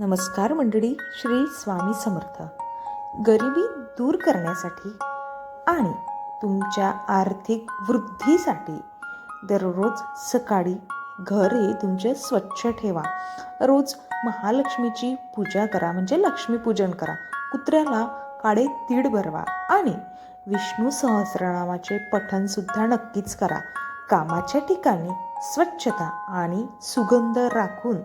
नमस्कार मंडळी, श्री स्वामी समर्थ. गरिबी दूर करण्यासाठी आणि तुमच्या आर्थिक वृद्धीसाठी दररोज सकाळी घर हे तुमचे स्वच्छ ठेवा. रोज महालक्ष्मीची पूजा करा, म्हणजे लक्ष्मीपूजन करा. कुत्र्याला काळे तीळ भरवा आणि विष्णू सहस्रनामाचे पठण सुद्धा नक्कीच करा. कामाच्या ठिकाणी स्वच्छता आणि सुगंध राखून,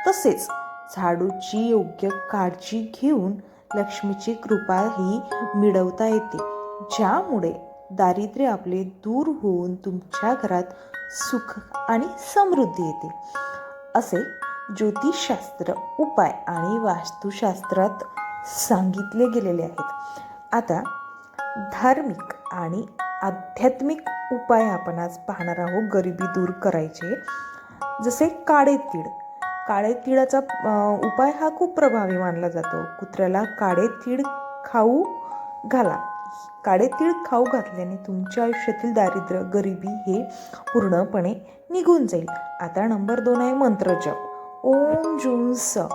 तसेच झाडूची योग्य काळजी घेऊन लक्ष्मीची कृपा ही मिळवता येते, ज्यामुळे दारिद्र्य आपले दूर होऊन तुमच्या घरात सुख आणि समृद्धी येते. असे ज्योतिषशास्त्र, उपाय आणि वास्तुशास्त्रात सांगितले गेलेले आहेत. आता धार्मिक आणि आध्यात्मिक उपाय आपण आज पाहणार आहोत. गरिबी दूर करायचे, जसे काळे तीळ. काळे तिळाचा उपाय हा खूप प्रभावी मानला जातो. कुत्र्याला काळे तीळ खाऊ घाला. काळे तीळ खाऊ घातल्याने तुमच्या आयुष्यातील दारिद्र्य, गरिबी हे पूर्णपणे निघून जाईल. आता नंबर 2 आहे मंत्र जप. ओम जूं स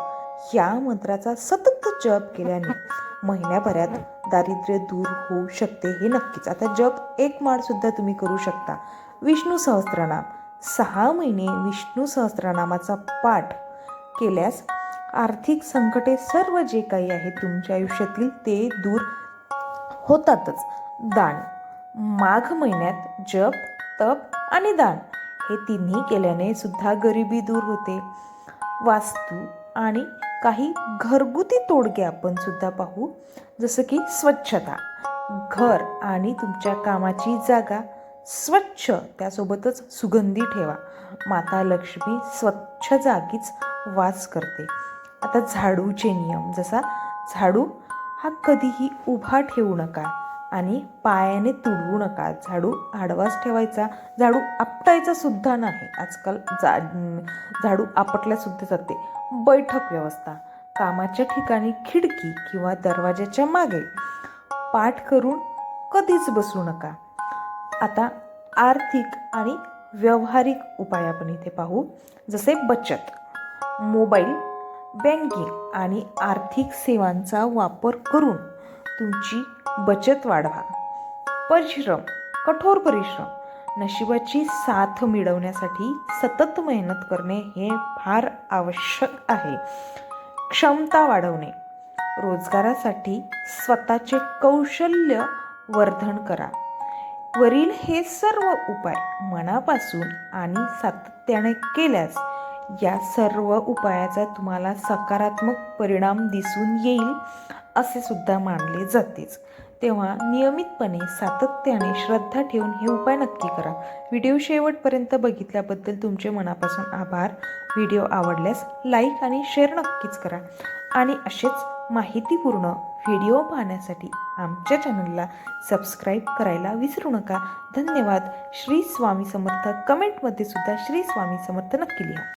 या मंत्राचा सतत जप केल्याने महिन्याभरात दारिद्र्य दूर होऊ शकते, हे नक्कीच. आता जप 1 माळ सुद्धा तुम्ही करू शकता. विष्णू सहस्त्रनाम 6 महिने विष्णू सहस्त्रनामाचा पाठ केल्यास आर्थिक संकटे सर्व जे काही आहे तुमच्या आयुष्यातील ते दूर होतातच. दान. माघ महिन्यात जप, तप आणि दान हे तिन्ही केल्याने सुद्धा गरिबी दूर होते. वास्तू आणि काही घरगुती तोडगे आपण सुद्धा पाहू, जसं की स्वच्छता. घर आणि तुमच्या कामाची जागा स्वच्छ, त्यासोबतच सुगंधी ठेवा. माता लक्ष्मी स्वच्छ जागीच वास करते. आता झाडूचे नियम. जसा झाडू हा कधीही उभा ठेवू नका आणि पायाने तुडवू नका. झाडू आडवाच ठेवायचा. झाडू आपटायचा सुद्धा नाही. आजकाल झाडू आपटल्या सुद्धा जाते. बैठक व्यवस्था. कामाच्या ठिकाणी खिडकी किंवा दरवाजाच्या मागे पाठ करून कधीच बसू नका. आता आर्थिक आणि व्यावहारिक उपाय आपण इथे पाहू, जसे बचत. मोबाईल बँकिंग आणि आर्थिक सेवांचा वापर करून तुमची बचत वाढवा. परिश्रम, कठोर परिश्रम. नशिबाची साथ मिळवण्यासाठी सतत मेहनत करणे हे फार आवश्यक आहे. क्षमता वाढवणे. रोजगारासाठी स्वतःचे कौशल्य वर्धन करा. वरील हे सर्व उपाय मनापासून आणि सातत्याने केल्यास या सर्व उपायाचा तुम्हाला सकारात्मक परिणाम दिसून येईल असे सुद्धा मानले जातेच. तेव्हा नियमितपणे, सातत्याने, श्रद्धा ठेवून हे उपाय नक्की करा. व्हिडिओ शेवटपर्यंत बघितल्याबद्दल तुमचे मनापासून आभार. व्हिडिओ आवडल्यास लाईक आणि शेअर नक्कीच करा आणि असेच माहितीपूर्ण व्हिडिओ पाहण्यासाठी आमच्या चॅनलला सबस्क्राईब करायला विसरू नका. धन्यवाद. श्री स्वामी समर्थ. कमेंटमध्ये सुद्धा श्री स्वामी समर्थ नक्की लिहा.